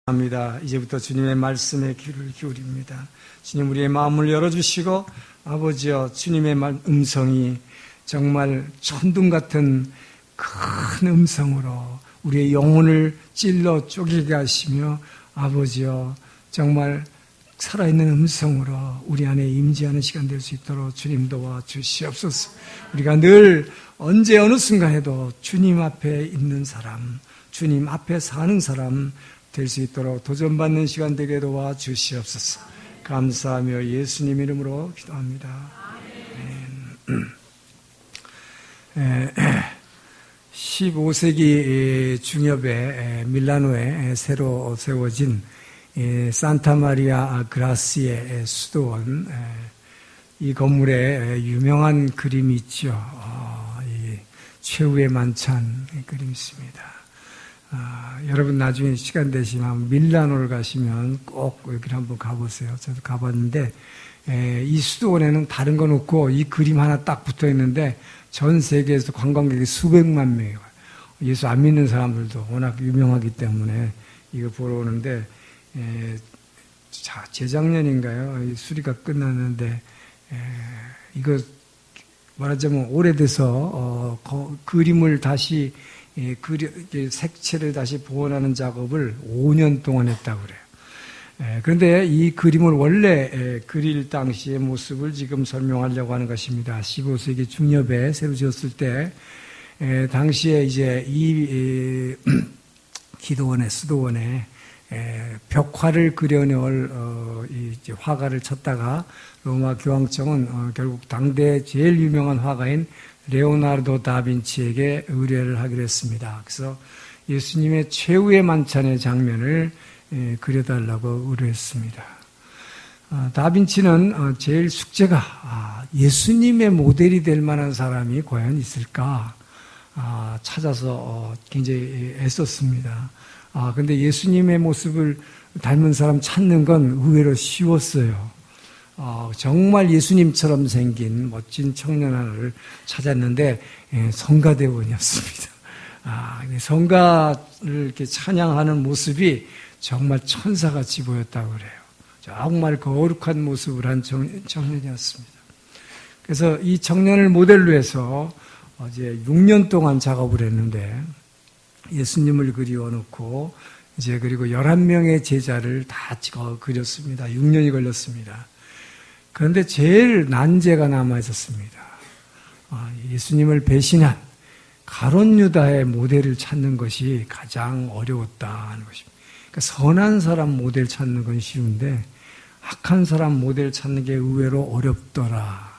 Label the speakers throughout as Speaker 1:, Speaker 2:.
Speaker 1: 합니다. 이제부터 주님의 말씀에 귀를 기울입니다. 주님 우리의 마음을 열어주시고 아버지여 주님의 음성이 정말 천둥 같은 큰 음성으로 우리의 영혼을 찔러 쪼개게 하시며 아버지여 정말 살아있는 음성으로 우리 안에 임재하는 시간 될 수 있도록 주님 도와주시옵소서. 우리가 늘 언제 어느 순간에도 주님 앞에 있는 사람, 주님 앞에 사는 사람 될 수 있도록 도전받는 시간 되게 도와주시옵소서. 감사하며 예수님 이름으로 기도합니다. 15세기 중엽에 밀라노에 새로 세워진 산타마리아 그라시의 수도원, 이 건물에 유명한 그림이 있죠. 최후의 만찬 그림이 있습니다. 여러분 나중에 시간 되시면 밀라노를 가시면 꼭 여기를 한번 가보세요. 저도 가봤는데 이 수도원에는 다른 건 없고 이 그림 하나 딱 붙어 있는데 전 세계에서 관광객이 수백만 명이 와요. 예수 안 믿는 사람들도 워낙 유명하기 때문에 이거 보러 오는데 재작년인가요? 수리가 끝났는데 이거 말하자면 오래돼서 그림을 다시 색채를 다시 복원하는 작업을 5년 동안 했다고 그래요. 그런데 이 그림을 원래 그릴 당시의 모습을 지금 설명하려고 하는 것입니다. 15세기 중엽에 새로 지었을 때 당시에 이제 이 기도원에 수도원에 벽화를 그려놓을 이제 화가를 찾다가 로마 교황청은 결국 당대 제일 유명한 화가인 레오나르도 다빈치에게 의뢰를 하기로 했습니다. 그래서 예수님의 최후의 만찬의 장면을 그려달라고 의뢰했습니다. 다빈치는 제일 숙제가 예수님의 모델이 될 만한 사람이 과연 있을까 찾아서 굉장히 애썼습니다. 근데 예수님의 모습을 닮은 사람 찾는 건 의외로 쉬웠어요. 정말 예수님처럼 생긴 멋진 청년 하나를 찾았는데 성가대원이었습니다. 성가를 이렇게 찬양하는 모습이 정말 천사같이 보였다고 그래요. 정말 거룩한 모습을 한 청년이었습니다. 그래서 이 청년을 모델로 해서 이제 6년 동안 작업을 했는데 예수님을 그리워놓고 이제 그리고 11명의 제자를 다 그렸습니다. 6년이 걸렸습니다. 그런데 제일 난제가 남아 있었습니다. 예수님을 배신한 가룟 유다의 모델을 찾는 것이 가장 어려웠다는 것입니다. 그러니까 선한 사람 모델 찾는 건 쉬운데 악한 사람 모델 찾는 게 의외로 어렵더라.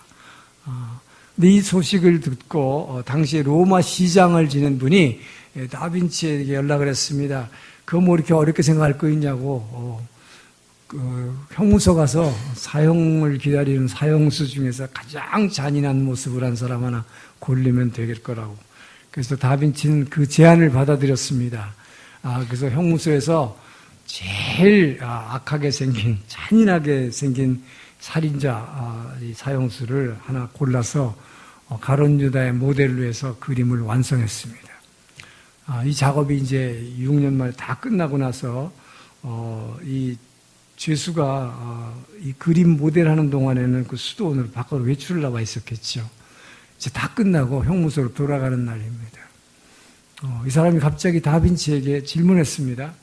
Speaker 1: 근데 이 소식을 듣고 당시에 로마 시장을 지낸 분이 다빈치에게 연락을 했습니다. 그거 뭐 이렇게 어렵게 생각할 거 있냐고. 형무소 가서 사형을 기다리는 사형수 중에서 가장 잔인한 모습을 한 사람 하나 고르면 되겠 거라고. 그래서 다빈치는 그 제안을 받아들였습니다. 그래서 형무소에서 제일 악하게 생긴, 잔인하게 생긴 살인자 사형수를 하나 골라서 가룟 유다의 모델로 해서 그림을 완성했습니다. 이 작업이 이제 6년 만에 다 끝나고 나서 이 죄수가 이 그림 모델하는 동안에는 그 수도원으로 밖으로 외출을 나와 있었겠죠. 이제 다 끝나고 형무소로 돌아가는 날입니다. 이 사람이 갑자기 다빈치에게 질문했습니다.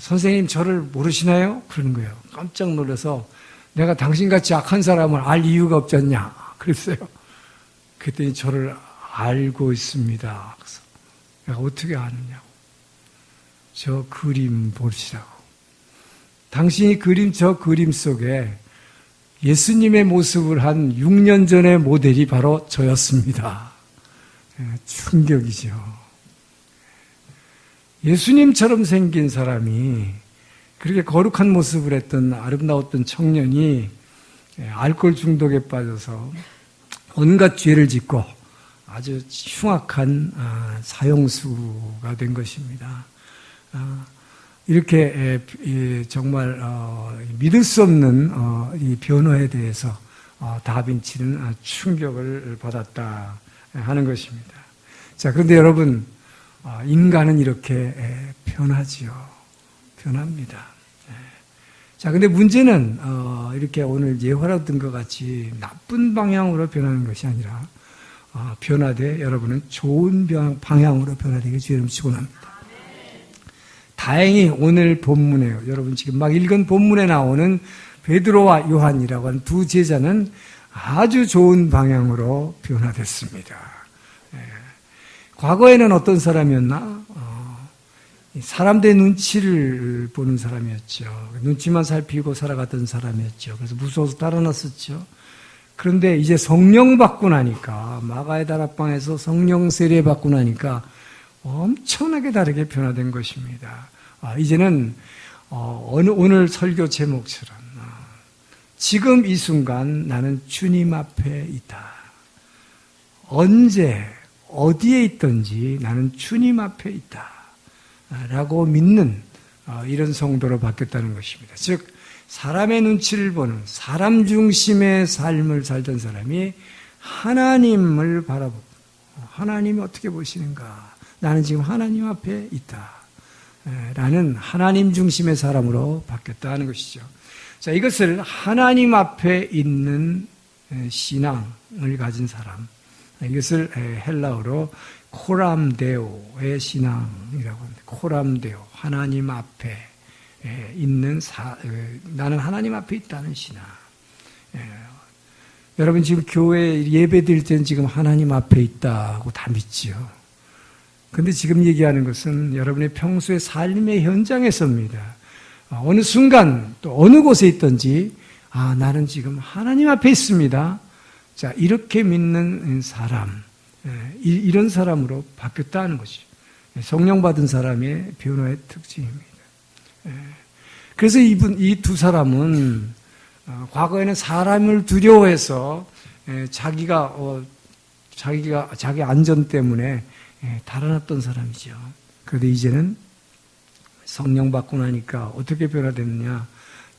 Speaker 1: 선생님 저를 모르시나요? 그러는 거예요. 깜짝 놀라서 내가 당신같이 악한 사람을 알 이유가 없지 않냐? 그랬어요. 그랬더니 저를 알고 있습니다. 그래서 내가 어떻게 아느냐고. 저 그림 보시라고. 당신이 그린 저 그림 속에 예수님의 모습을 한 6년 전의 모델이 바로 저였습니다. 충격이죠. 예수님처럼 생긴 사람이 그렇게 거룩한 모습을 했던 아름다웠던 청년이 알코올 중독에 빠져서 온갖 죄를 짓고 아주 흉악한 사형수가 된 것입니다. 이렇게 정말 믿을 수 없는 이 변화에 대해서 다빈치는 충격을 받았다 하는 것입니다. 자, 그런데 여러분 인간은 이렇게 변하지요. 변합니다. 자, 근데 문제는 이렇게 오늘 예화로 든 것 같이 나쁜 방향으로 변하는 것이 아니라 변화돼 여러분은 좋은 방향으로 변화되길 주의 이름으로 축원합니다. 다행히 오늘 본문에 여러분 지금 막 읽은 본문에 나오는 베드로와 요한이라고 하는 두 제자는 아주 좋은 방향으로 변화됐습니다. 과거에는 어떤 사람이었나? 사람들의 눈치를 보는 사람이었죠. 눈치만 살피고 살아갔던 사람이었죠. 그래서 무서워서 달아났었죠. 그런데 이제 성령 받고 나니까, 마가의 다락방에서 성령 세례 받고 나니까 엄청나게 다르게 변화된 것입니다. 이제는 오늘 설교 제목처럼 지금 이 순간 나는 주님 앞에 있다. 언제 어디에 있든지 나는 주님 앞에 있다 라고 믿는 이런 성도로 바뀌었다는 것입니다. 즉 사람의 눈치를 보는 사람 중심의 삶을 살던 사람이 하나님을 바라보고 하나님이 어떻게 보시는가, 나는 지금 하나님 앞에 있다 라는 하나님 중심의 사람으로 바뀌었다는 것이죠. 자, 이것을 하나님 앞에 있는 신앙을 가진 사람, 이것을 헬라어로 코람데오의 신앙이라고 합니다. 코람데오, 하나님 앞에 있는 나는 하나님 앞에 있다는 신앙. 여러분 지금 교회 예배 드릴 때는 지금 하나님 앞에 있다고 다 믿지요. 근데 지금 얘기하는 것은 여러분의 평소의 삶의 현장에서입니다. 어느 순간 또 어느 곳에 있든지 나는 지금 하나님 앞에 있습니다. 자, 이렇게 믿는 사람, 이런 사람으로 바뀌었다는 것이죠. 성령 받은 사람의 변화의 특징입니다. 그래서 이 두 사람은 과거에는 사람을 두려워해서 자기 안전 때문에 달아났던 사람이죠. 그런데 이제는 성령 받고 나니까 어떻게 변화됐느냐?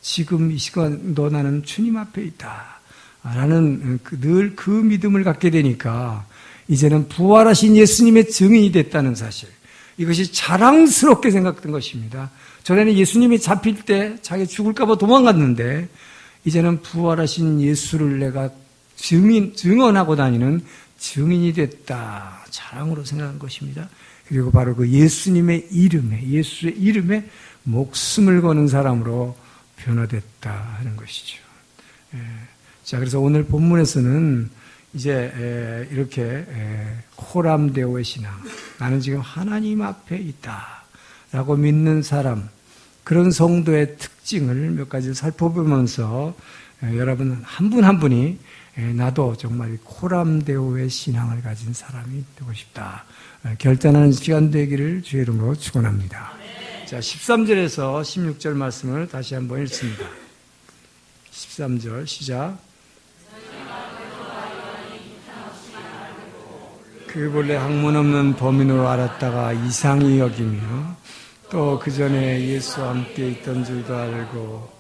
Speaker 1: 지금 이 시간도 나는 주님 앞에 있다 라는 늘 그 믿음을 갖게 되니까 이제는 부활하신 예수님의 증인이 됐다는 사실, 이것이 자랑스럽게 생각된 것입니다. 전에는 예수님이 잡힐 때 자기 죽을까 봐 도망갔는데 이제는 부활하신 예수를 내가 증언하고 다니는 증인이 됐다, 자랑으로 생각한 것입니다. 그리고 바로 그 예수님의 이름에, 예수의 이름에 목숨을 거는 사람으로 변화됐다 하는 것이죠. 자, 그래서 오늘 본문에서는 이제 이렇게 코람데오의 신앙, 나는 지금 하나님 앞에 있다 라고 믿는 사람, 그런 성도의 특징을 몇 가지 살펴보면서 여러분 한 분 한 분이 나도 정말 코람데오의 신앙을 가진 사람이 되고 싶다 결단하는 시간 되기를 주의 이름으로 축원합니다. 자, 13절에서 16절 말씀을 다시 한번 읽습니다. 13절 시작. 그 본래 학문 없는 범인으로 알았다가 이상히 여기며 또 그 전에 예수와 함께 있던 줄도 알고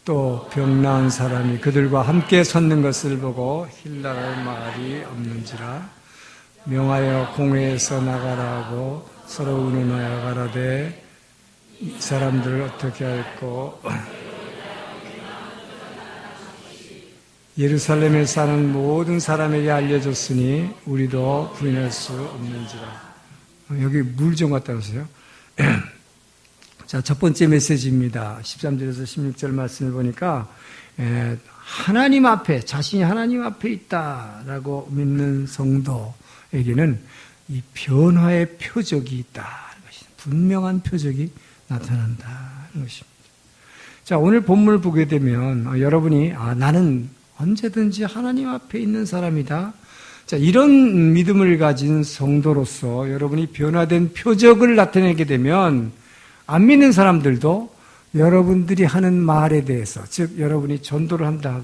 Speaker 1: 또 병나은 사람이 그들과 함께 섰는 것을 보고 힐날할 말이 없는지라 명하여 공회에서 나가라 하고 서로 의논하여 가라되 이 사람들을 어떻게 할꼬. 예루살렘에 사는 모든 사람에게 알려줬으니 우리도 부인할 수 없는지라. 여기 물 좀 갖다 놓으세요. 자, 첫 번째 메시지입니다. 13절에서 16절 말씀을 보니까 하나님 앞에, 자신이 하나님 앞에 있다라고 믿는 성도에게는 이 변화의 표적이 있다. 분명한 표적이 나타난다는 것입니다. 자, 오늘 본문을 보게 되면 여러분이 나는 언제든지 하나님 앞에 있는 사람이다. 자, 이런 믿음을 가진 성도로서 여러분이 변화된 표적을 나타내게 되면 안 믿는 사람들도 여러분들이 하는 말에 대해서, 즉 여러분이 전도를 한다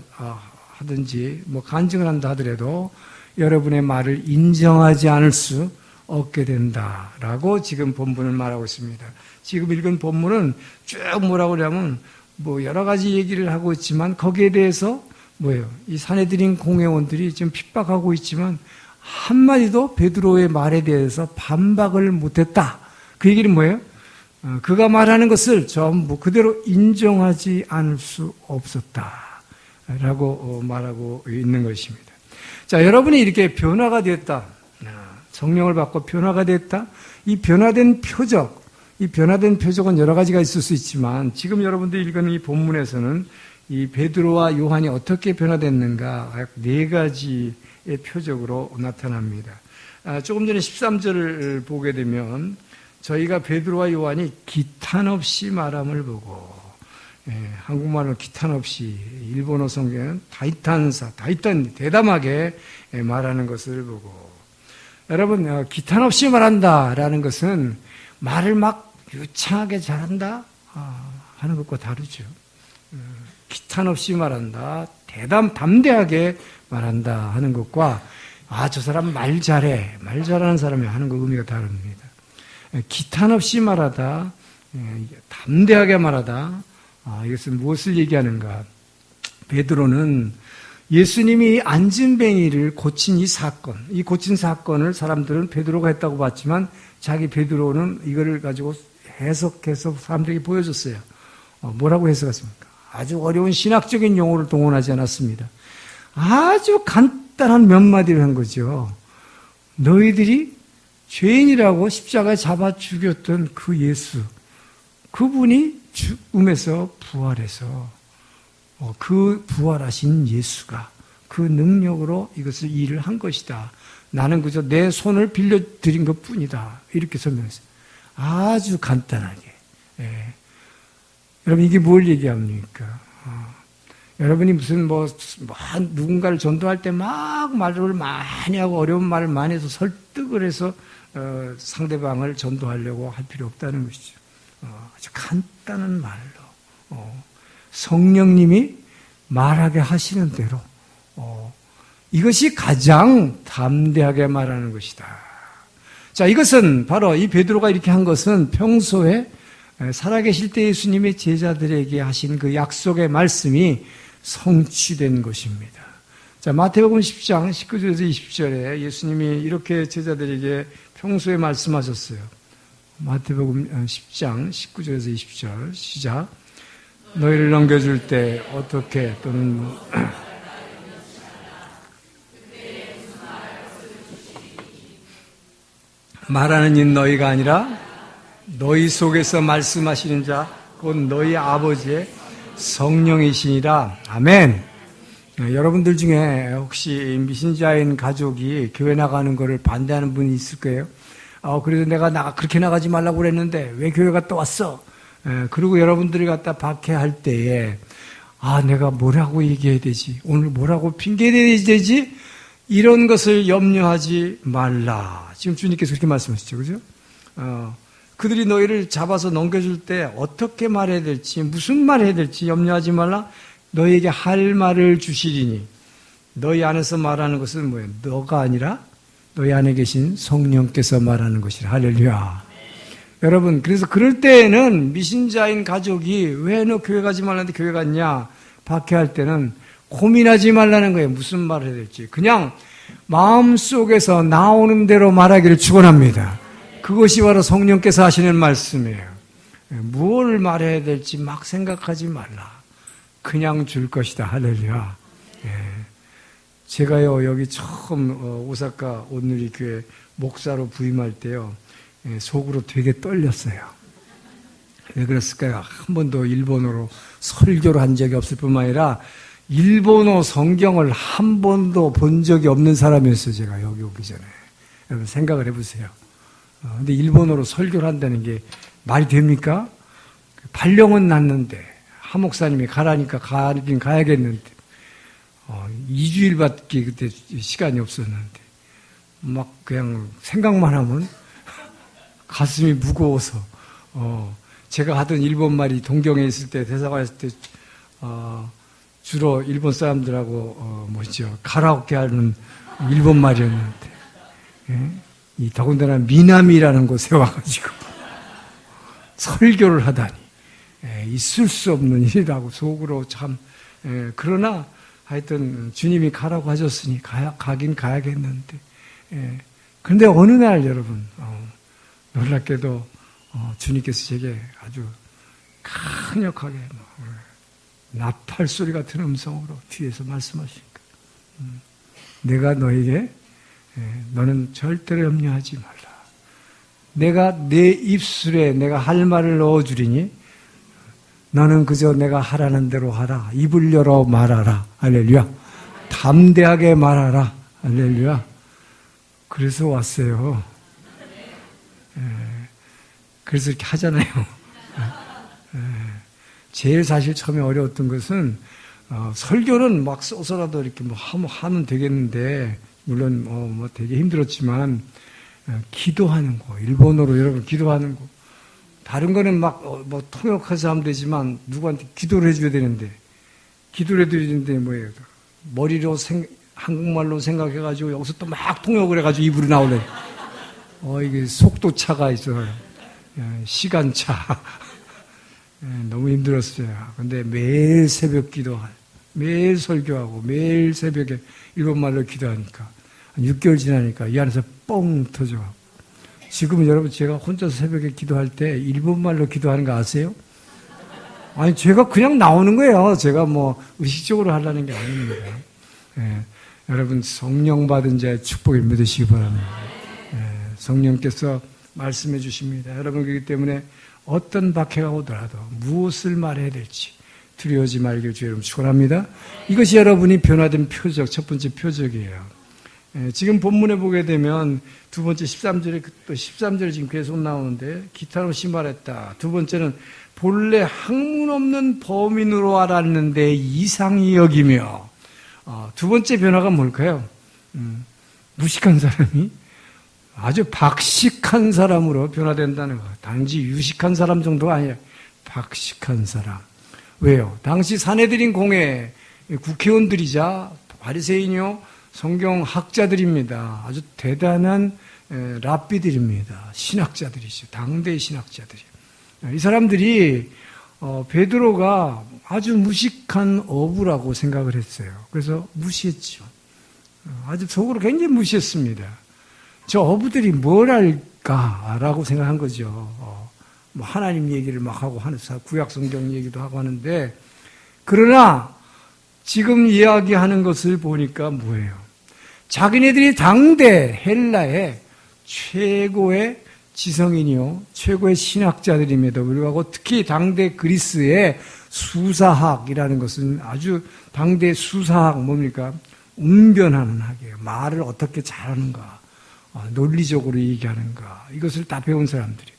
Speaker 1: 하든지 뭐 간증을 한다 하더라도 여러분의 말을 인정하지 않을 수 없게 된다라고 지금 본문을 말하고 있습니다. 지금 읽은 본문은 쭉 뭐라고 하냐면 뭐 여러 가지 얘기를 하고 있지만 거기에 대해서 뭐예요? 이 산헤드린 공회원들이 지금 핍박하고 있지만 한마디도 베드로의 말에 대해서 반박을 못했다. 그 얘기는 뭐예요? 그가 말하는 것을 전부 그대로 인정하지 않을 수 없었다라고 말하고 있는 것입니다. 자, 여러분이 이렇게 변화가 됐다, 성령을 받고 변화가 됐다. 이 변화된 표적은 여러 가지가 있을 수 있지만 지금 여러분들이 읽은 이 본문에서는 이 베드로와 요한이 어떻게 변화됐는가 네 가지의 표적으로 나타납니다. 조금 전에 13절을 보게 되면 저희가 베드로와 요한이 기탄 없이 말함을 보고, 한국말로 기탄 없이, 일본어 성경은 대담하게 말하는 것을 보고, 여러분, 기탄 없이 말한다라는 것은 말을 막 유창하게 잘한다 하는 것과 다르죠. 기탄 없이 말한다, 담대하게 말한다 하는 것과 저 사람 말 잘하는 사람이 하는 것 의미가 다릅니다. 기탄 없이 말하다, 담대하게 말하다, 이것은 무엇을 얘기하는가? 베드로는 예수님이 안진뱅이를 고친 이 고친 사건을 사람들은 베드로가 했다고 봤지만 자기 베드로는 이거를 가지고 해석해서 사람들에게 보여줬어요. 뭐라고 해석했습니까? 아주 어려운 신학적인 용어를 동원하지 않았습니다. 아주 간단한 몇 마디를 한 거죠. 너희들이 죄인이라고 십자가에 잡아 죽였던 그 예수, 그분이 죽음에서 부활해서 그 부활하신 예수가 그 능력으로 이것을 일을 한 것이다. 나는 그저 내 손을 빌려드린 것뿐이다. 이렇게 설명했어요. 아주 간단하게. 여러분, 이게 뭘 얘기합니까? 여러분이 무슨 누군가를 전도할 때 막 말을 많이 하고 어려운 말을 많이 해서 설득을 해서 상대방을 전도하려고 할 필요 없다는 것이죠. 아주 간단한 말로 성령님이 말하게 하시는 대로 이것이 가장 담대하게 말하는 것이다. 자, 이것은 바로 이 베드로가 이렇게 한 것은 평소에 살아계실 때 예수님의 제자들에게 하신 그 약속의 말씀이 성취된 것입니다. 자, 마태복음 10장 19절에서 20절에 예수님이 이렇게 제자들에게 평소에 말씀하셨어요. 마태복음 10장 19절에서 20절 시작. 너희를 넘겨줄 때 어떻게 또는 말하는 이 너희가 아니라 너희 속에서 말씀하시는 자 곧 너희 아버지의 성령이시니라. 아멘. 여러분들 중에 혹시 미신자인 가족이 교회 나가는 것을 반대하는 분이 있을 거예요. 그래서 내가 그렇게 나가지 말라고 그랬는데 왜 교회 갔다 왔어? 그리고 여러분들이 갖다 박해할 때에 내가 뭐라고 얘기해야 되지? 오늘 뭐라고 핑계대야 되지? 이런 것을 염려하지 말라. 지금 주님께서 그렇게 말씀하시죠. 그죠? 그들이 너희를 잡아서 넘겨줄 때 어떻게 말해야 될지, 무슨 말 해야 될지 염려하지 말라. 너희에게 할 말을 주시리니 너희 안에서 말하는 것은 뭐예요? 너가 아니라 너희 안에 계신 성령께서 말하는 것이라. 할렐루야. 여러분, 그래서 그럴 때에는 미신자인 가족이 왜 너 교회 가지 말라는데 교회 갔냐? 박해할 때는 고민하지 말라는 거예요. 무슨 말을 해야 될지. 그냥 마음속에서 나오는 대로 말하기를 축원합니다. 그것이 바로 성령께서 하시는 말씀이에요. 무엇을 말해야 될지 막 생각하지 말라. 그냥 줄 것이다. 할렐루야. 제가요, 여기 처음 오사카 온누리 교회 목사로 부임할 때요, 속으로 되게 떨렸어요. 왜 그랬을까요? 한 번도 일본어로 설교를 한 적이 없을 뿐만 아니라 일본어 성경을 한 번도 본 적이 없는 사람이었어요. 제가 여기 오기 전에. 여러분 생각을 해보세요. 근데 일본어로 설교를 한다는 게 말이 됩니까? 발령은 났는데 하 목사님이 가라니까 가긴 가야겠는데 2주일밖에 그때 시간이 없었는데 막 그냥 생각만 하면 가슴이 무거워서 제가 하던 일본말이 동경에 있을 때 대사관에 있을 때 주로 일본 사람들하고 가라오케 하는 일본말이었는데 이 더군다나 미나미라는 곳에 와가지고 설교를 하다니 있을 수 없는 일이라고 속으로 참 그러나 하여튼 주님이 가라고 하셨으니 가긴 가야겠는데 그런데 어느 날 여러분 놀랍게도 주님께서 제게 아주 강력하게 나팔 소리 같은 음성으로 뒤에서 말씀하시니까 내가 너에게 너는 절대로 염려하지 말라. 내가 내 입술에 내가 할 말을 넣어주리니 너는 그저 내가 하라는 대로 하라. 입을 열어 말하라. 할렐루야. 담대하게 말하라. 할렐루야. 그래서 왔어요. 그래서 이렇게 하잖아요. 제일 사실 처음에 어려웠던 것은 설교는 막 써서라도 이렇게 뭐 하면 되겠는데 물론 뭐 되게 힘들었지만 기도하는 거, 일본어로 여러분 기도하는 거, 다른 거는 막 뭐 통역해서 하면 되지만 누구한테 기도를 해줘야 되는데 기도를 해줘야 되는데 뭐예요? 머리로 한국말로 생각해가지고 여기서 또 막 통역을 해가지고 입으로 나오네. 이게 속도차가 있어요. 시간차. 너무 힘들었어요. 근데 매일 새벽 기도하고, 매일 설교하고, 매일 새벽에 일본말로 기도하니까, 한 6개월 지나니까 이 안에서 뻥 터져. 지금 여러분 제가 혼자서 새벽에 기도할 때 일본말로 기도하는 거 아세요? 아니, 제가 그냥 나오는 거예요. 제가 뭐 의식적으로 하려는 게 아닙니다. 여러분 성령 받은 자의 축복을 믿으시기 바랍니다. 성령께서 말씀해 주십니다. 여러분, 그렇기 때문에 어떤 박해가 오더라도 무엇을 말해야 될지 두려워하지 말길 주의 이름으로 축원합니다. 이것이 여러분이 변화된 표적, 첫 번째 표적이에요. 지금 본문에 보게 되면 두 번째 13절에 또 13절 지금 계속 나오는데 기타로 말했다. 두 번째는 본래 학문 없는 범인으로 알았는데 이상히 여기며, 두 번째 변화가 뭘까요? 무식한 사람이 아주 박식한 사람으로 변화된다는 것. 단지 유식한 사람 정도가 아니라 박식한 사람. 왜요? 당시 사내들인 공회 국회의원들이자 바리새인이요 성경학자들입니다. 아주 대단한 랍비들입니다. 신학자들이죠. 당대의 신학자들이. 이 사람들이 베드로가 아주 무식한 어부라고 생각을 했어요. 그래서 무시했죠. 아주 속으로 굉장히 무시했습니다. 저 어부들이 뭘 할까라고 생각한 거죠. 뭐 하나님 얘기를 막 하고 하는 구약 성경 얘기도 하고 하는데, 그러나 지금 이야기하는 것을 보니까 뭐예요? 자기네들이 당대 헬라의 최고의 지성인이요 최고의 신학자들임에도 불구하고 특히 당대 그리스의 수사학이라는 것은 아주 당대 수사학 뭡니까? 웅변하는 학이에요. 말을 어떻게 잘하는가, 논리적으로 얘기하는가, 이것을 다 배운 사람들이,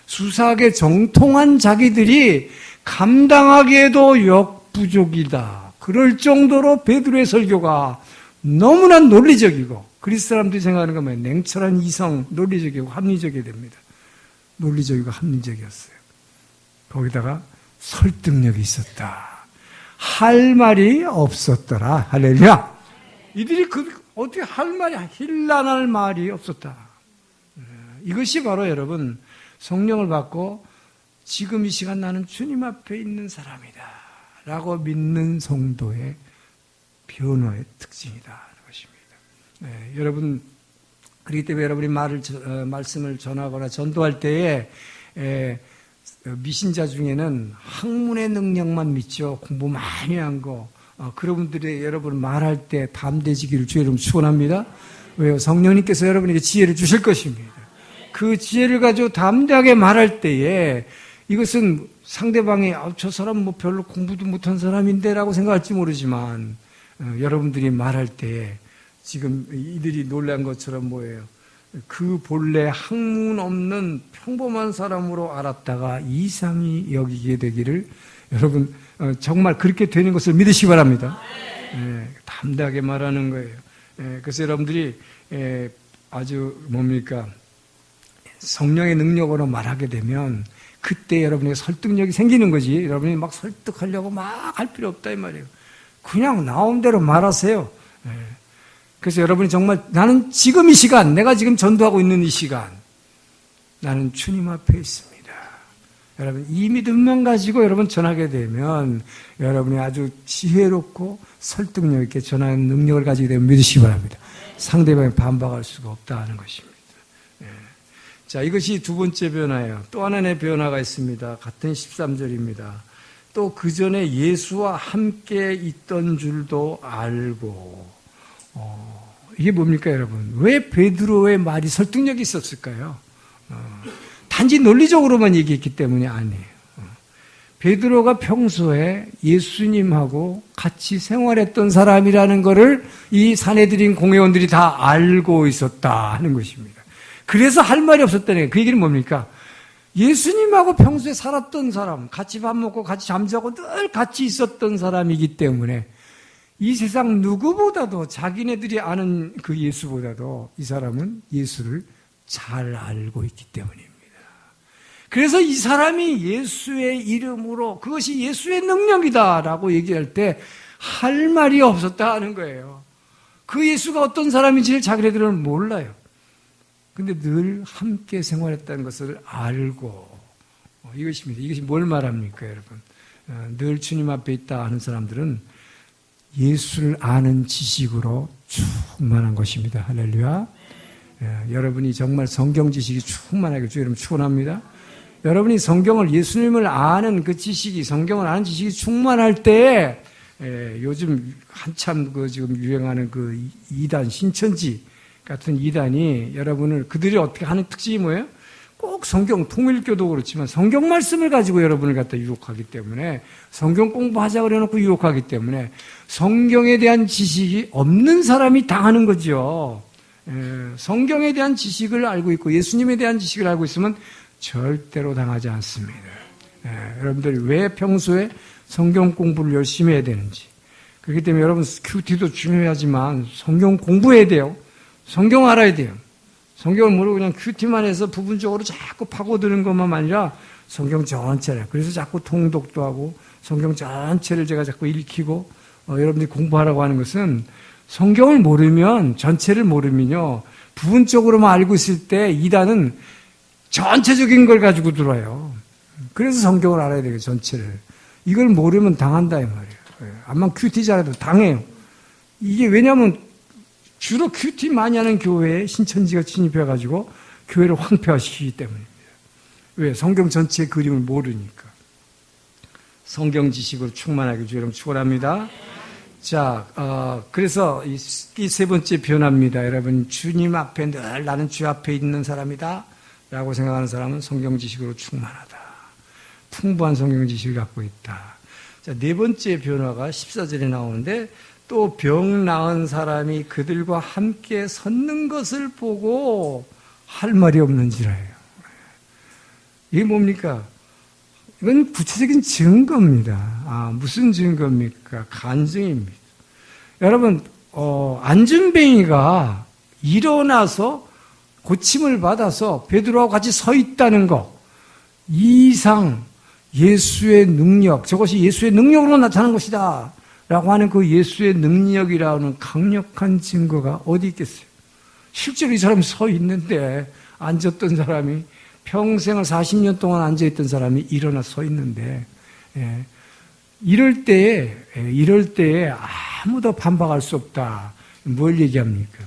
Speaker 1: 수사학에 정통한 자기들이 감당하기에도 역부족이다. 그럴 정도로 베드로의 설교가 너무나 논리적이고, 그리스 사람들이 생각하는 건 뭐예요? 냉철한 이성, 논리적이고 합리적이 됩니다. 논리적이고 합리적이었어요. 거기다가 설득력이 있었다. 할 말이 없었더라. 할렐루야. 이들이 어떻게 할 말이, 힐난할 말이 없었다. 이것이 바로 여러분 성령을 받고 지금 이 시간 나는 주님 앞에 있는 사람이다 라고 믿는 성도의 변화의 특징이다 하는 것입니다. 여러분, 그렇기 때문에 여러분이 말씀을 전하거나 전도할 때에 미신자 중에는 학문의 능력만 믿죠. 공부 많이 한 거. 그런 분들이 여러분 말할 때 담대지기를 주의 이름으로 축원합니다. 왜요? 성령님께서 여러분에게 지혜를 주실 것입니다. 그 지혜를 가지고 담대하게 말할 때에 이것은 상대방이 저 사람 뭐 별로 공부도 못한 사람인데 라고 생각할지 모르지만, 여러분들이 말할 때에 지금 이들이 놀란 것처럼 뭐예요? 그 본래 학문 없는 평범한 사람으로 알았다가 이상히 여기게 되기를 여러분 정말 그렇게 되는 것을 믿으시기 바랍니다. 담대하게 말하는 거예요. 그래서 여러분들이 아주 뭡니까? 성령의 능력으로 말하게 되면 그때 여러분에게 설득력이 생기는 거지. 여러분이 막 설득하려고 막 할 필요 없다 이 말이에요. 그냥 나온 대로 말하세요. 그래서 여러분이 정말 나는 지금 이 시간, 내가 지금 전도하고 있는 이 시간, 나는 주님 앞에 있습니다. 여러분 이 믿음만 가지고 여러분 전하게 되면 여러분이 아주 지혜롭고 설득력 있게 전하는 능력을 가지게 되면 믿으시기 바랍니다. 상대방이 반박할 수가 없다 하는 것입니다. 자, 이것이 두 번째 변화예요. 또 하나의 변화가 있습니다. 같은 13절입니다. 또 그 전에 예수와 함께 있던 줄도 알고. 이게 뭡니까, 여러분? 왜 베드로의 말이 설득력이 있었을까요? 단지 논리적으로만 얘기했기 때문이 아니에요. 베드로가 평소에 예수님하고 같이 생활했던 사람이라는 것을 이 산헤드린 공회원들이 다 알고 있었다 하는 것입니다. 그래서 할 말이 없었다는 거예요. 그 얘기는 뭡니까? 예수님하고 평소에 살았던 사람, 같이 밥 먹고 같이 잠자고 늘 같이 있었던 사람이기 때문에 이 세상 누구보다도 자기네들이 아는 그 예수보다도 이 사람은 예수를 잘 알고 있기 때문입니다. 그래서 이 사람이 예수의 이름으로 그것이 예수의 능력이다라고 얘기할 때 할 말이 없었다 하는 거예요. 그 예수가 어떤 사람인지를 자기네들은 몰라요. 근데 늘 함께 생활했다는 것을 알고 이것입니다. 이것이 뭘 말합니까, 여러분? 늘 주님 앞에 있다 하는 사람들은 예수를 아는 지식으로 충만한 것입니다. 할렐루야. 여러분이 정말 성경 지식이 충만하게 주 여러분 축원합니다. 여러분이 성경을 예수님을 아는 그 지식이 성경을 아는 지식이 충만할 때 요즘 한참 그 지금 유행하는 그 이단 신천지 같은 이단이 여러분을 그들이 어떻게 하는 특징이 뭐예요? 꼭 성경 통일교도 그렇지만 성경 말씀을 가지고 여러분을 갖다 유혹하기 때문에 성경 공부하자 그래놓고 유혹하기 때문에 성경에 대한 지식이 없는 사람이 당하는 거죠. 성경에 대한 지식을 알고 있고 예수님에 대한 지식을 알고 있으면 절대로 당하지 않습니다. 여러분들이 왜 평소에 성경 공부를 열심히 해야 되는지. 그렇기 때문에 여러분 큐티도 중요하지만 성경 공부해야 돼요. 성경 알아야 돼요. 성경을 모르고 그냥 큐티만 해서 부분적으로 자꾸 파고드는 것만 아니라 성경 전체를. 그래서 자꾸 통독도 하고 성경 전체를 제가 자꾸 읽히고 여러분들이 공부하라고 하는 것은 성경을 모르면 전체를 모르면요. 부분적으로만 알고 있을 때 이단은 전체적인 걸 가지고 들어요. 그래서 성경을 알아야 되겠죠, 전체를. 이걸 모르면 당한다, 이 말이에요. 암만 큐티 잘해도 당해요. 이게 왜냐면 주로 큐티 많이 하는 교회에 신천지가 침입해가지고 교회를 황폐화시키기 때문입니다. 왜? 성경 전체의 그림을 모르니까. 성경 지식으로 충만하게 주 여러분 축원합니다. 자, 그래서 이 세 번째 변화입니다. 여러분, 주님 앞에 늘 나는 주 앞에 있는 사람이다. 라고 생각하는 사람은 성경 지식으로 충만하다. 풍부한 성경 지식을 갖고 있다. 자, 네 번째 변화가 14절에 나오는데 또 병 나은 사람이 그들과 함께 섰는 것을 보고 할 말이 없는지라예요. 이게 뭡니까? 이건 구체적인 증거입니다. 무슨 증거입니까? 간증입니다. 여러분, 안전뱅이가 일어나서 고침을 받아서 베드로하고 같이 서 있다는 것, 이 이상 예수의 능력, 저것이 예수의 능력으로 나타난 것이다 라고 하는 그 예수의 능력이라는 강력한 증거가 어디 있겠어요? 실제로 이 사람이 서 있는데, 앉았던 사람이 평생을 40년 동안 앉아있던 사람이 일어나 서 있는데, 이럴 때에 아무도 반박할 수 없다. 뭘 얘기합니까?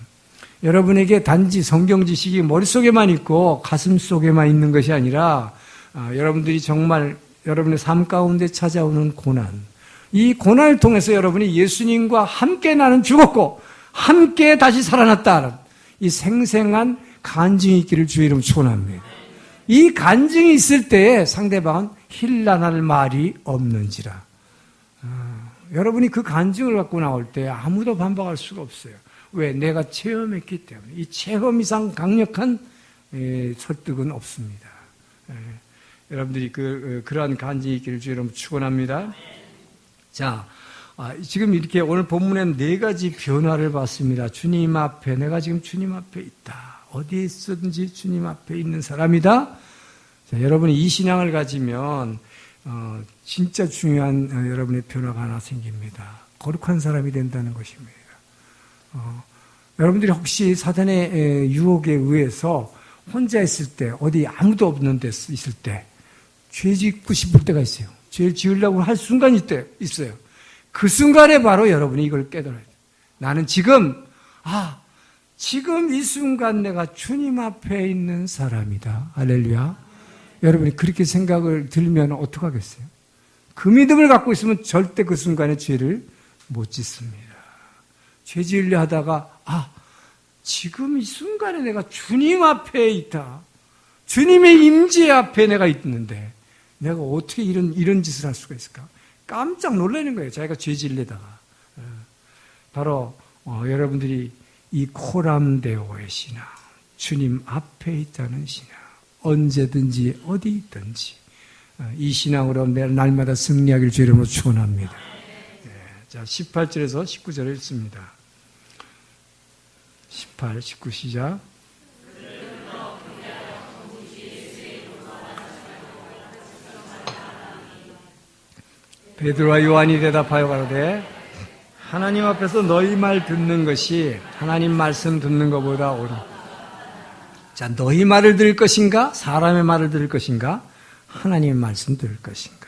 Speaker 1: 여러분에게 단지 성경 지식이 머릿속에만 있고 가슴 속에만 있는 것이 아니라 여러분들이 정말 여러분의 삶 가운데 찾아오는 고난, 이 고난을 통해서 여러분이 예수님과 함께 나는 죽었고 함께 다시 살아났다는 이 생생한 간증이 있기를 주의 이름으로 축원합니다. 이 간증이 있을 때에 상대방은 힐난할 말이 없는지라. 여러분이 그 간증을 갖고 나올 때 아무도 반박할 수가 없어요. 왜? 내가 체험했기 때문에. 이 체험 이상 강력한 설득은 없습니다. 여러분들이 그러한 간증이 있기를 주의 이름으로 축원합니다. 자, 지금 이렇게 오늘 본문엔 네 가지 변화를 봤습니다. 주님 앞에, 내가 지금 주님 앞에 있다. 어디에 있든지 주님 앞에 있는 사람이다. 자, 여러분이 이 신앙을 가지면 진짜 중요한 여러분의 변화가 하나 생깁니다. 거룩한 사람이 된다는 것입니다. 여러분들이 혹시 사단의 유혹에 의해서 혼자 있을 때, 어디 아무도 없는 데 있을 때 죄 짓고 싶을 때가 있어요. 죄를 지으려고 할 순간이 있어요. 그 순간에 바로 여러분이 이걸 깨달아야 돼요. 나는 지금 지금 이 순간 내가 주님 앞에 있는 사람이다. 할렐루야. 여러분이 그렇게 생각을 들면 어떡하겠어요? 그 믿음을 갖고 있으면 절대 그 순간에 죄를 못 짓습니다. 죄 지으려 하다가 지금 이 순간에 내가 주님 앞에 있다. 주님의 임재 앞에 내가 있는데 내가 어떻게 이런 짓을 할 수가 있을까? 깜짝 놀라는 거예요. 자기가 죄 지으려다가. 바로 여러분들이 이 코람데오의 신앙, 주님 앞에 있다는 신앙, 언제든지 어디 있든지 이 신앙으로 날마다 승리하길 주 이름으로 축원합니다. 자, 18절에서 19절을 읽습니다. 18, 19 시작. 베드로와 요한이 대답하여 가로되 하나님 앞에서 너희 말 듣는 것이 하나님 말씀 듣는 것보다 옳으니. 자, 너희 말을 들을 것인가? 사람의 말을 들을 것인가? 하나님의 말씀 들을 것인가?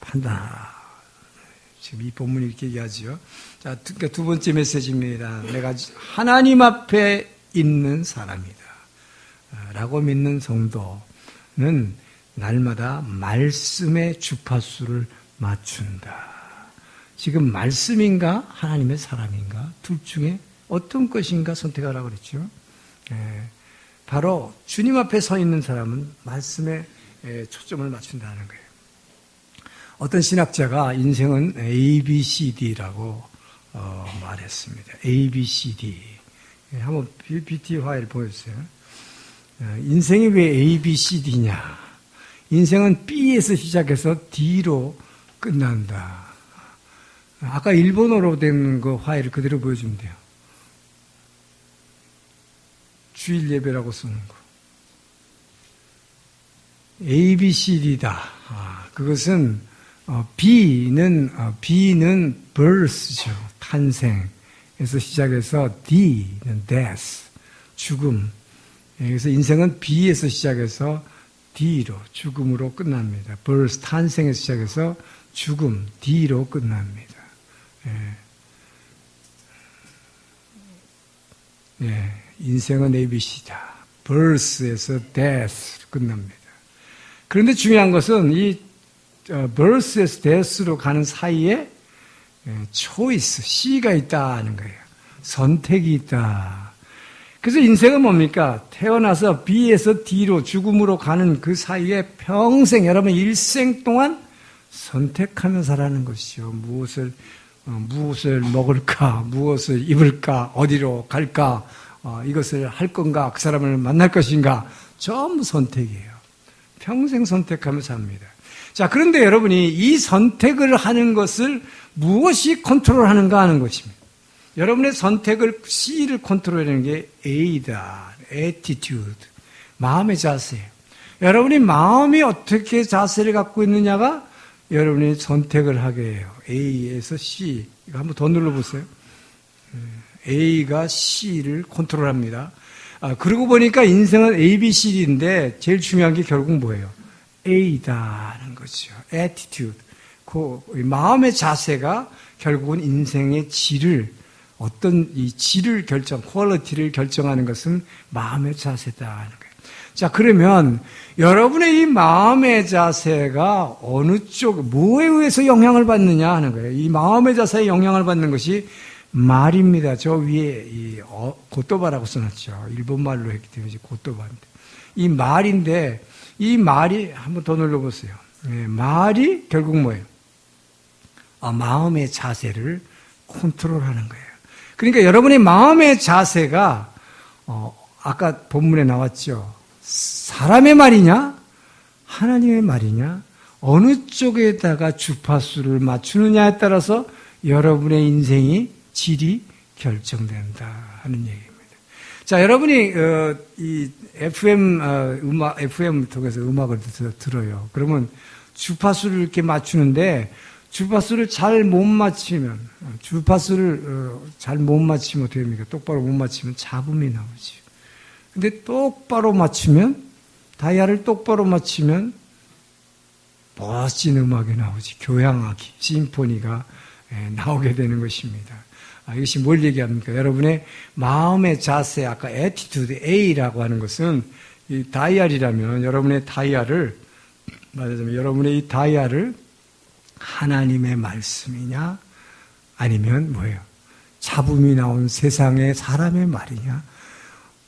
Speaker 1: 판단하라. 지금 이 본문이 이렇게 얘기하죠. 자, 그러니까 두 번째 메시지입니다. 내가 하나님 앞에 있는 사람이다. 라고 믿는 성도는 날마다 말씀의 주파수를 맞춘다. 지금 말씀인가 하나님의 사람인가 둘 중에 어떤 것인가 선택하라고 그랬죠. 바로 주님 앞에 서 있는 사람은 말씀에 초점을 맞춘다는 거예요. 어떤 신학자가 인생은 ABCD라고 말했습니다. ABCD. 한번 BT 파일 보여주세요. 인생이 왜 ABCD냐? 인생은 B에서 시작해서 D로 끝난다. 아까 일본어로 된 그 파일을 그대로 보여주면 돼요. 주일 예배라고 쓰는 거. ABCD다. 그것은 B는 birth죠. 탄생에서 시작해서 D는 death, 죽음. 그래서 인생은 B에서 시작해서 D로, 죽음으로 끝납니다. birth, 탄생에서 시작해서 죽음, D로 끝납니다. 인생은 ABC다. birth에서 death로 끝납니다. 그런데 중요한 것은 이 birth에서 death로 가는 사이에 choice, C가 있다는 거예요. 선택이 있다. 그래서 인생은 뭡니까? 태어나서 B에서 D로 죽음으로 가는 그 사이에 평생 여러분 일생 동안 선택하며 살아가는 것이죠. 무엇을 먹을까, 무엇을 입을까, 어디로 갈까, 이것을 할 건가, 그 사람을 만날 것인가, 전부 선택이에요. 평생 선택하며 삽니다. 자, 그런데 여러분이 이 선택을 하는 것을 무엇이 컨트롤하는가 하는 것입니다. 여러분의 선택을 C를 컨트롤하는 게 A다. attitude, 마음의 자세예요. 여러분이 마음이 어떻게 자세를 갖고 있느냐가 여러분이 선택을 하게 해요. A에서 C. 이거 한번 더 눌러보세요. A가 C를 컨트롤합니다. 그러고 보니까 인생은 ABCD인데 제일 중요한 게 결국 뭐예요? A다는 거죠. attitude. 그 마음의 자세가 결국은 인생의 질을, 어떤 이 질을 퀄리티를 결정하는 것은 마음의 자세다 하는 거예요. 자, 그러면 여러분의 이 마음의 자세가 어느 쪽, 뭐에 의해서 영향을 받느냐 하는 거예요. 이 마음의 자세에 영향을 받는 것이 말입니다. 저 위에 고토바라고 써놨죠. 일본말로 했기 때문에 고토바인데. 이 말인데, 이 말이, 한번 더 눌러보세요. 말이 결국 뭐예요? 마음의 자세를 컨트롤하는 거예요. 그러니까 여러분의 마음의 자세가, 아까 본문에 나왔죠. 사람의 말이냐? 하나님의 말이냐? 어느 쪽에다가 주파수를 맞추느냐에 따라서 여러분의 인생이 질이 결정된다 하는 얘기입니다. 자, 여러분이 이 FM 통해서 음악을 들어요. 그러면 주파수를 이렇게 맞추는데 주파수를 잘 못 맞추면 어떻게 됩니까? 똑바로 못 맞추면 잡음이 나오지. 근데 똑바로 맞추면, 다이아를 똑바로 맞추면 멋진 음악이 나오지. 교향악기, 심포니가 나오게 되는 것입니다. 이것이 뭘 얘기합니까? 여러분의 마음의 자세, 아까 attitude A라고 하는 것은 이 다이얼이라면 여러분의 다이얼을, 말하자면 여러분의 이 다이얼을 하나님의 말씀이냐 아니면 뭐예요? 잡음이 나온 세상의 사람의 말이냐?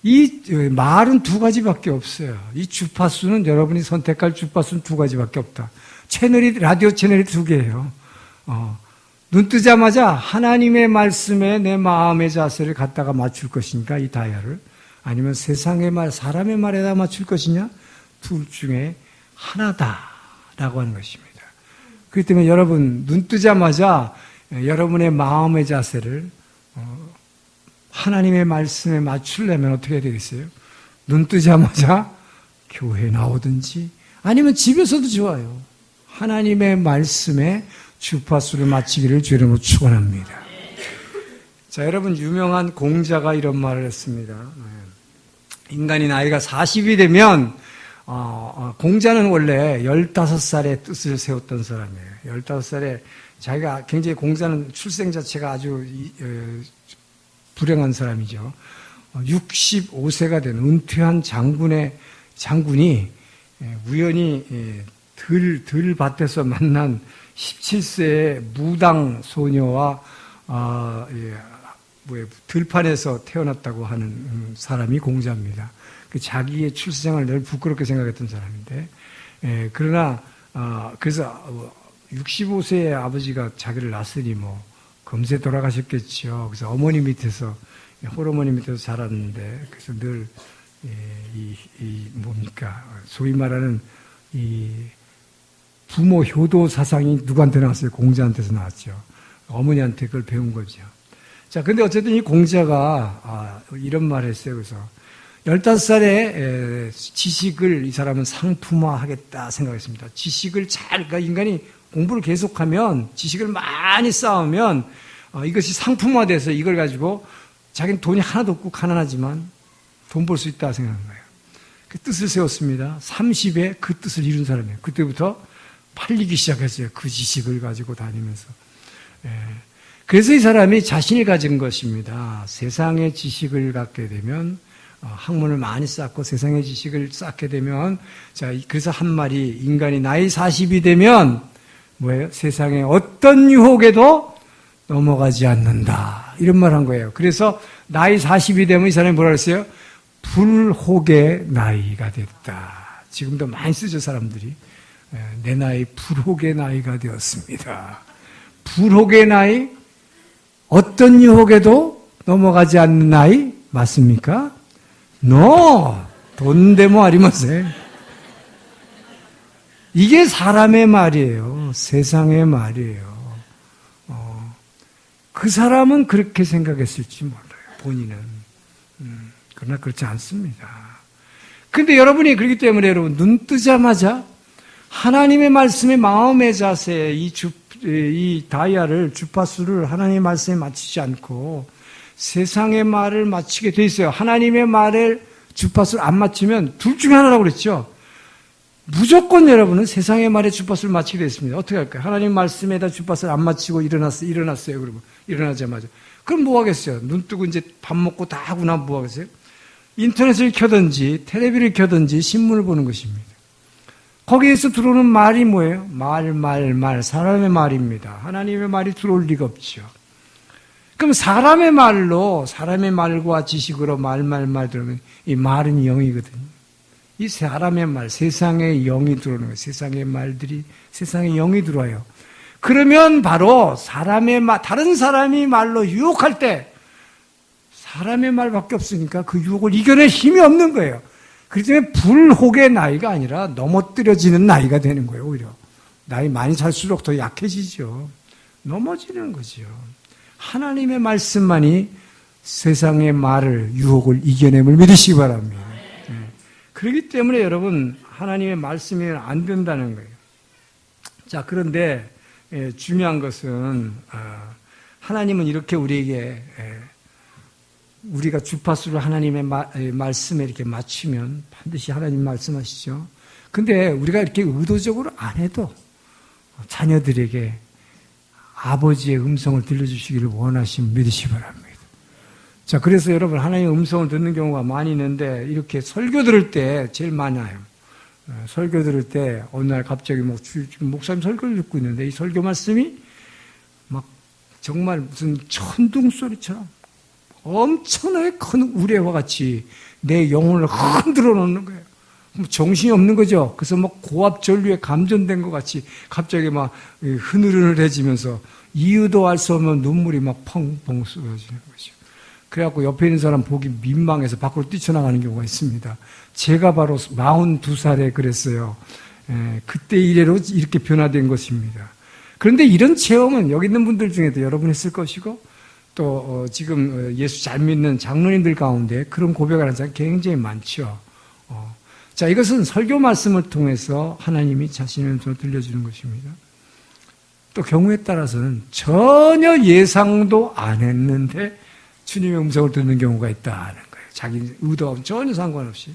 Speaker 1: 이 말은 두 가지밖에 없어요. 이 주파수는 여러분이 선택할 주파수는 두 가지밖에 없다. 라디오 채널이 두 개예요. 눈 뜨자마자 하나님의 말씀에 내 마음의 자세를 갖다가 맞출 것이니까 이 다이얼을, 아니면 세상의 말, 사람의 말에다 맞출 것이냐? 둘 중에 하나다라고 하는 것입니다. 그렇기 때문에 여러분 눈 뜨자마자 여러분의 마음의 자세를 하나님의 말씀에 맞추려면 어떻게 해야 되겠어요? 눈 뜨자마자 교회에 나오든지 아니면 집에서도 좋아요. 하나님의 말씀에 주파수를 맞추기를 주의 이름으로 축원합니다. 자, 여러분 유명한 공자가 이런 말을 했습니다. 인간이 나이가 40이 되면 공자는 원래 15살에 뜻을 세웠던 사람이에요. 15살에 자기가 굉장히, 공자는 출생 자체가 아주 불행한 사람이죠. 65세가 된 은퇴한 장군이 우연히 들밭에서 만난 17세의 무당 소녀와 들판에서 태어났다고 하는 사람이 공자입니다. 자기의 출생을 늘 부끄럽게 생각했던 사람인데, 그러나 그래서 65세의 아버지가 자기를 낳았으니 금세 돌아가셨겠죠. 그래서 어머니 밑에서, 홀어머니 밑에서 자랐는데, 그래서 늘 뭡니까, 소위 말하는 이 부모 효도 사상이 누구한테 나왔어요? 공자한테서 나왔죠. 어머니한테 그걸 배운 거죠. 자, 근데 어쨌든 이 공자가 이런 말을 했어요. 그래서 15살에 지식을 이 사람은 상품화하겠다 생각했습니다. 지식을 그러니까 인간이 공부를 계속하면, 지식을 많이 쌓으면 이것이 상품화돼서 이걸 가지고 자기는 돈이 하나도 없고 가난하지만 돈 벌 수 있다 생각한 거예요. 그 뜻을 세웠습니다. 30에 그 뜻을 이룬 사람이에요. 그때부터 팔리기 시작했어요. 그 지식을 가지고 다니면서. 그래서 이 사람이 자신이 가진 것입니다. 세상의 지식을 갖게 되면, 학문을 많이 쌓고 세상의 지식을 쌓게 되면, 자, 그래서 한 말이, 인간이 나이 40이 되면 뭐예요? 세상의 어떤 유혹에도 넘어가지 않는다. 이런 말 한 거예요. 그래서 나이 40이 되면 이 사람이 뭐라 그랬어요? 불혹의 나이가 됐다. 지금도 많이 쓰죠, 사람들이. 내 나이 불혹의 나이가 되었습니다. 불혹의 나이? 어떤 유혹에도 넘어가지 않는 나이? 맞습니까? No! 돈데모 아리마세. 이게 사람의 말이에요. 세상의 말이에요. 그 사람은 그렇게 생각했을지 몰라요. 본인은. 그러나 그렇지 않습니다. 근데 여러분이 그렇기 때문에 여러분 눈 뜨자마자 하나님의 말씀에 마음의 자세, 이 다이얼을, 주파수를 하나님의 말씀에 맞추지 않고 세상의 말을 맞추게 돼 있어요. 하나님의 말을 주파수를 안 맞추면 둘 중에 하나라고 그랬죠. 무조건 여러분은 세상의 말에 주파수를 맞추게 되어 있습니다. 어떻게 할까요? 하나님 말씀에다 주파수를 안 맞추고 일어났어요. 그러면 일어나자마자. 그럼 뭐 하겠어요? 눈 뜨고 이제 밥 먹고 다 하고 나면 뭐 하겠어요? 인터넷을 켜든지 텔레비를 켜든지 신문을 보는 것입니다. 거기에서 들어오는 말이 뭐예요? 말, 사람의 말입니다. 하나님의 말이 들어올 리가 없죠. 그럼 사람의 말과 지식으로 말 들으면 이 말은 영이거든요. 이 사람의 말, 세상의 영이 들어오는 거예요. 세상의 말들이, 세상의 영이 들어와요. 그러면 바로 다른 사람이 말로 유혹할 때 사람의 말밖에 없으니까 그 유혹을 이겨낼 힘이 없는 거예요. 그렇기 때문에 불혹의 나이가 아니라 넘어뜨려지는 나이가 되는 거예요, 오히려. 나이 많이 살수록 더 약해지죠. 넘어지는 거죠. 하나님의 말씀만이 세상의 말을, 유혹을 이겨냄을 믿으시기 바랍니다. 그렇기 때문에 여러분, 하나님의 말씀이 안 된다는 거예요. 자, 그런데 중요한 것은 하나님은 이렇게 우리에게 우리가 주파수를 하나님의 말씀에 이렇게 맞추면 반드시 하나님 말씀하시죠. 근데 우리가 이렇게 의도적으로 안 해도 자녀들에게 아버지의 음성을 들려주시기를 원하시면 믿으시기 바랍니다. 자, 그래서 여러분 하나님의 음성을 듣는 경우가 많이 있는데 이렇게 설교 들을 때 제일 많아요. 설교 들을 때 어느 날 갑자기 지금 목사님 설교를 듣고 있는데 이 설교 말씀이 막 정말 무슨 천둥 소리처럼 엄청나게 큰 우레와 같이 내 영혼을 흔들어 놓는 거예요. 정신이 없는 거죠. 그래서 막 고압 전류에 감전된 것 같이 갑자기 막 흐느흐느해지면서 이유도 알 수 없는 눈물이 막 펑펑 쏟아지는 거죠. 그래갖고 옆에 있는 사람 보기 민망해서 밖으로 뛰쳐나가는 경우가 있습니다. 제가 바로 42살에 그랬어요. 그때 이래로 이렇게 변화된 것입니다. 그런데 이런 체험은 여기 있는 분들 중에도 여러분 했을 것이고 또 지금 예수 잘 믿는 장로님들 가운데 그런 고백하는 사람이 굉장히 많죠. 자, 이것은 설교 말씀을 통해서 하나님이 자신의 음성을 들려주는 것입니다. 또 경우에 따라서는 전혀 예상도 안 했는데 주님의 음성을 듣는 경우가 있다는 거예요. 자기 의도하고 전혀 상관없이.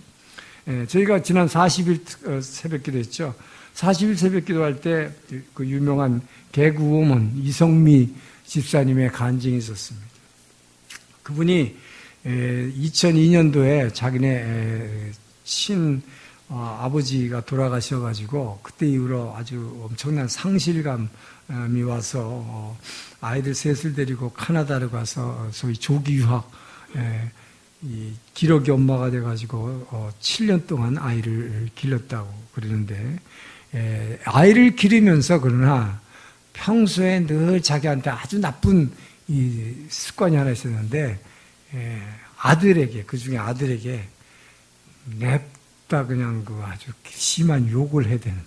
Speaker 1: 저희가 지난 40일 새벽기도 했죠. 40일 새벽기도 할 때 그 유명한 개구우먼 이성미 집사님의 간증이 있었습니다. 그분이 2002년도에 자기네 아버지가 돌아가셔가지고 그때 이후로 아주 엄청난 상실감이 와서 아이들 셋을 데리고 카나다로 가서 소위 조기 유학 이 기러기 엄마가 돼가지고 7년 동안 아이를 길렀다고 그러는데 아이를 기르면서 그러나 평소에 늘 자기한테 아주 나쁜 이 습관이 하나 있었는데 아들에게 그중에 아들에게 냅다 그냥 그 아주 심한 욕을 해대는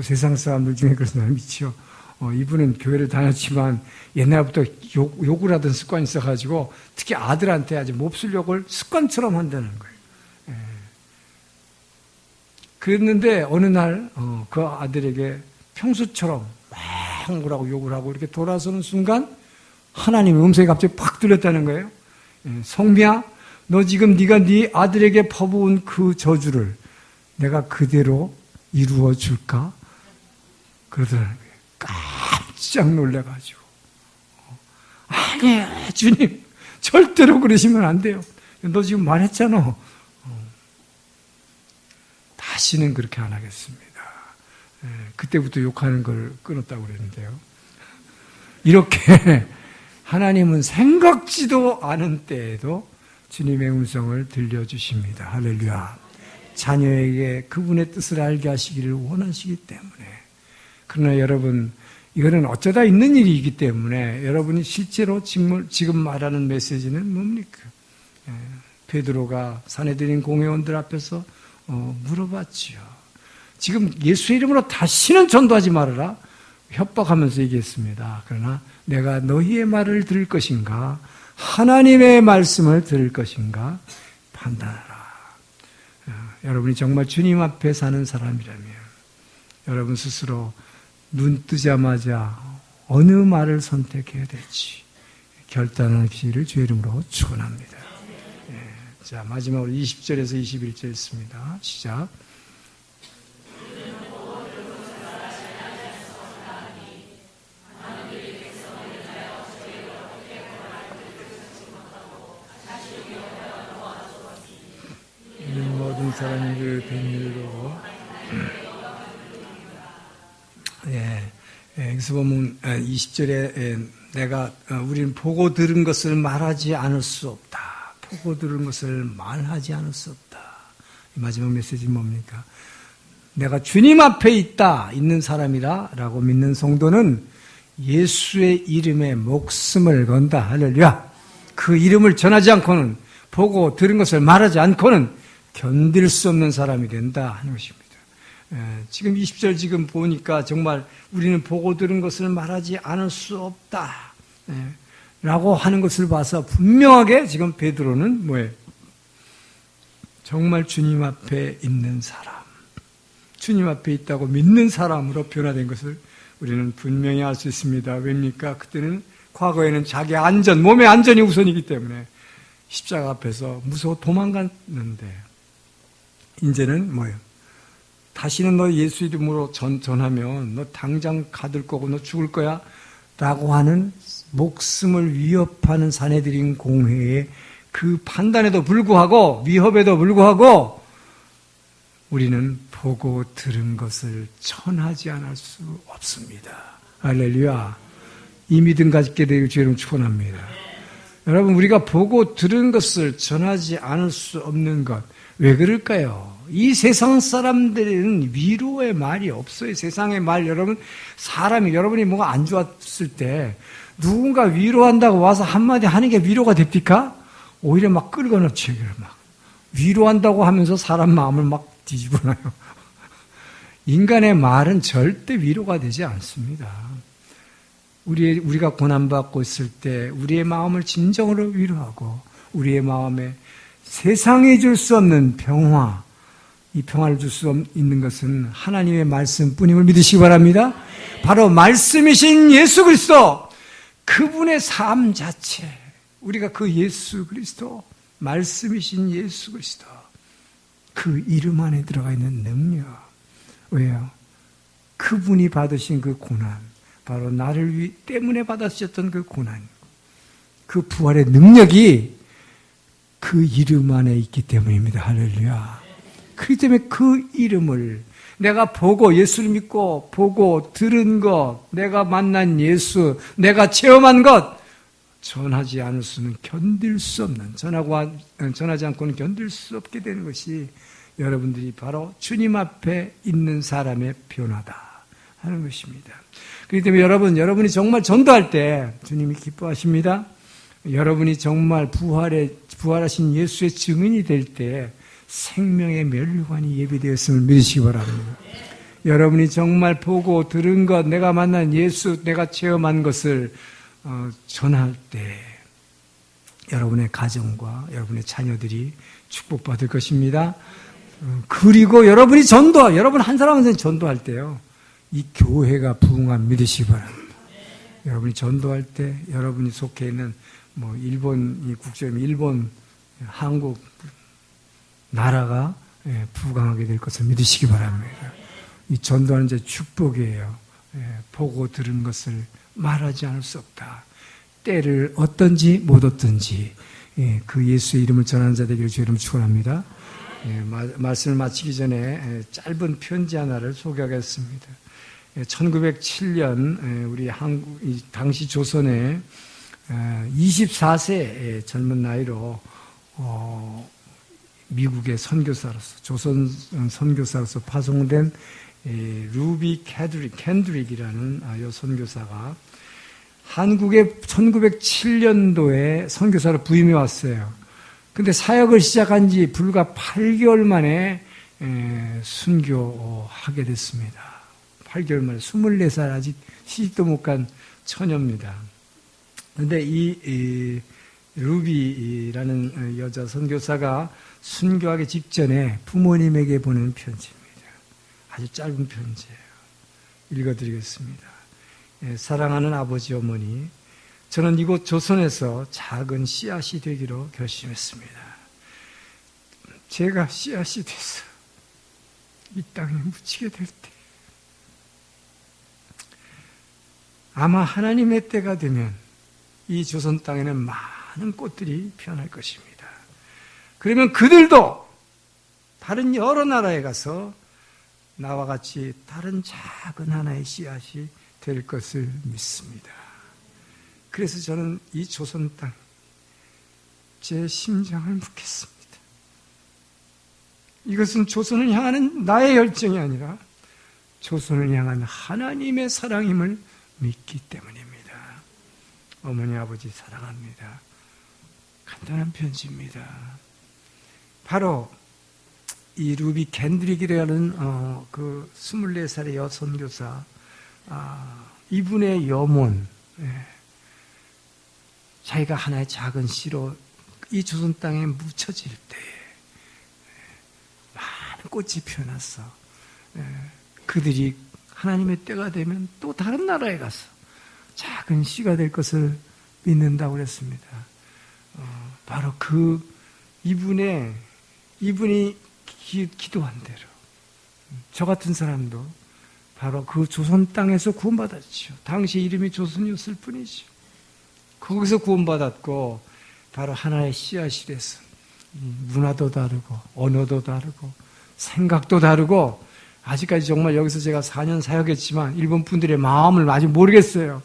Speaker 1: 세상 사람들 중에 그런 사람이 있죠. 이분은 교회를 다녔지만 옛날부터 욕을 하던 습관이 있어가지고 특히 아들한테 아주 몹쓸 욕을 습관처럼 한다는 거예요. 그랬는데 어느 날 그 아들에게 평소처럼 막 뭐라고 욕을 하고 이렇게 돌아서는 순간 하나님의 음성이 갑자기 팍 들렸다는 거예요. 성미야, 너 지금 네가 네 아들에게 퍼부은 그 저주를 내가 그대로 이루어 줄까? 그러더라는 거예요. 깜짝 놀래가지고 아니에요 주님 절대로 그러시면 안 돼요. 너 지금 말했잖아. 다시는 그렇게 안 하겠습니다. 그때부터 욕하는 걸 끊었다고 그랬는데요. 이렇게 하나님은 생각지도 않은 때에도 주님의 음성을 들려주십니다. 할렐루야. 자녀에게 그분의 뜻을 알게 하시기를 원하시기 때문에. 그러나 여러분, 이거는 어쩌다 있는 일이기 때문에 여러분이 실제로 지금 말하는 메시지는 뭡니까? 베드로가 사내들인 공회원들 앞에서 물어봤지요. 지금 예수의 이름으로 다시는 전도하지 말아라. 협박하면서 얘기했습니다. 그러나 내가 너희의 말을 들을 것인가? 하나님의 말씀을 들을 것인가? 판단하라. 여러분이 정말 주님 앞에 사는 사람이라면 여러분 스스로 눈 뜨자마자 어느 말을 선택해야 될지 결단하시기를 주의 이름으로 축원합니다. 자, 마지막으로 20절에서 21절 있습니다. 시작. 모든 사람이 그 비밀로 여기서 보면 20절에 내가 우리는 보고 들은 것을 말하지 않을 수 없다. 보고 들은 것을 말하지 않을 수 없다. 이 마지막 메시지는 뭡니까? 내가 주님 앞에 있는 사람이라 라고 믿는 성도는 예수의 이름에 목숨을 건다. 할렐루야. 그 이름을 전하지 않고는 보고 들은 것을 말하지 않고는 견딜 수 없는 사람이 된다 하는 것입니다. 지금 20절 지금 보니까 정말 우리는 보고 들은 것을 말하지 않을 수 없다 라고 하는 것을 봐서 분명하게 지금 베드로는 뭐예요? 정말 주님 앞에 있는 사람, 주님 앞에 있다고 믿는 사람으로 변화된 것을 우리는 분명히 알 수 있습니다. 왜입니까? 그때는 과거에는 자기 안전, 몸의 안전이 우선이기 때문에 십자가 앞에서 무서워 도망갔는데 이제는 뭐예요? 다시는 너 예수 이름으로 전하면 너 당장 가둘 거고 너 죽을 거야 라고 하는 목숨을 위협하는 사내들인 공회의 그 판단에도 불구하고 위협에도 불구하고 우리는 보고 들은 것을 전하지 않을 수 없습니다. 할렐루야. 이 믿음 가지게 되길 주님 축원합니다. 여러분, 우리가 보고 들은 것을 전하지 않을 수 없는 것, 왜 그럴까요? 이 세상 사람들은 위로의 말이 없어요. 세상의 말, 여러분, 여러분이 뭐가 안 좋았을 때 누군가 위로한다고 와서 한마디 하는 게 위로가 됩니까? 오히려 막 끌고 넘치고 막 위로한다고 하면서 사람 마음을 막 뒤집어놔요. 인간의 말은 절대 위로가 되지 않습니다. 우리가 고난받고 있을 때 우리의 마음을 진정으로 위로하고 우리의 마음에 세상에 줄 수 없는 평화, 이 평화를 줄 수 있는 것은 하나님의 말씀뿐임을 믿으시기 바랍니다. 바로 말씀이신 예수 그리스도, 그분의 삶 자체, 우리가 그 예수 그리스도, 말씀이신 예수 그리스도, 그 이름 안에 들어가 있는 능력. 왜요? 그분이 받으신 그 고난, 바로 나를 때문에 받으셨던 그 고난, 그 부활의 능력이 그 이름 안에 있기 때문입니다. 할렐루야. 그렇기 때문에 그 이름을 내가 보고 예수를 믿고 보고 들은 것, 내가 만난 예수, 내가 체험한 것 전하지 않을 수는 견딜 수 없는, 전하지 않고는 견딜 수 없게 되는 것이 여러분들이 바로 주님 앞에 있는 사람의 변화다 하는 것입니다. 그렇기 때문에 여러분이 정말 전도할 때 주님이 기뻐하십니다. 여러분이 정말 부활하신 예수의 증인이 될 때 생명의 면류관이 예비되었음을 믿으시기 바랍니다. 여러분이 정말 보고 들은 것, 내가 만난 예수, 내가 체험한 것을 전할 때 여러분의 가정과 여러분의 자녀들이 축복받을 것입니다. 그리고 여러분 한 사람한테 전도할 때요, 이 교회가 부흥함 믿으시기 바랍니다. 여러분이 전도할 때 여러분이 속해 있는 일본, 국적인 일본, 한국 나라가 부강하게 될 것을 믿으시기 바랍니다. 이 전도하는 제 축복이에요. 보고 들은 것을 말하지 않을 수 없다. 때를 얻든지 못 얻든지 그 예수의 이름을 전하는 자 되기를 주의 이름으로 축원합니다. 말씀을 마치기 전에 짧은 편지 하나를 소개하겠습니다. 1907년 우리 한국 당시 조선에 24세 젊은 나이로 미국의 선교사로서, 조선 선교사로서 파송된 루비 캔드릭이라는 이 선교사가 한국에 1907년도에 선교사로 부임해 왔어요. 근데 사역을 시작한 지 불과 8개월 만에 순교하게 됐습니다. 8개월 만에 24살, 아직 시집도 못 간 처녀입니다. 근데 이 루비라는 여자 선교사가 순교하기 직전에 부모님에게 보낸 편지입니다. 아주 짧은 편지예요. 읽어드리겠습니다. 사랑하는 아버지, 어머니, 저는 이곳 조선에서 작은 씨앗이 되기로 결심했습니다. 제가 씨앗이 돼서 이 땅에 묻히게 될 때 아마 하나님의 때가 되면 이 조선 땅에는 많은 꽃들이 피어날 것입니다. 그러면 그들도 다른 여러 나라에 가서 나와 같이 다른 작은 하나의 씨앗이 될 것을 믿습니다. 그래서 저는 이 조선 땅, 제 심장을 묻겠습니다. 이것은 조선을 향하는 나의 열정이 아니라 조선을 향한 하나님의 사랑임을 믿기 때문입니다. 어머니, 아버지 사랑합니다. 간단한 편지입니다. 바로 이 루비 캔드릭이라는 그 24살의 여선교사, 이분의 염원, 자기가 하나의 작은 씨로 이 조선 땅에 묻혀질 때 많은 꽃이 피어났어. 그들이 하나님의 때가 되면 또 다른 나라에 가서 작은 씨가 될 것을 믿는다고 그랬습니다. 바로 이분이 기도한 대로 저 같은 사람도 바로 그 조선 땅에서 구원받았죠. 당시 이름이 조선이었을 뿐이죠. 거기서 구원받았고 바로 하나의 씨앗이 돼서 문화도 다르고 언어도 다르고 생각도 다르고 아직까지 정말 여기서 제가 4년 사역했지만 일본 분들의 마음을 아직 모르겠어요.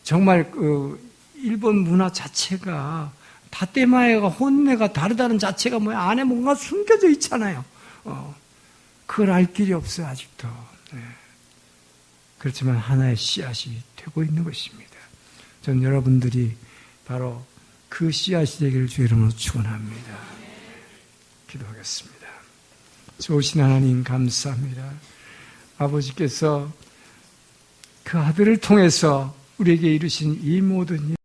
Speaker 1: 정말 일본 문화 자체가 다테마에가 혼내가 다르다는 자체가 뭐야 안에 뭔가 숨겨져 있잖아요. 그걸 알 길이 없어요 아직도. 그렇지만 하나의 씨앗이 되고 있는 것입니다. 전 여러분들이 바로 그 씨앗이 되기를 주의 이름으로 축원합니다. 기도하겠습니다. 좋으신 하나님 감사합니다. 아버지께서 그 아들을 통해서 우리에게 이루신 이 모든 일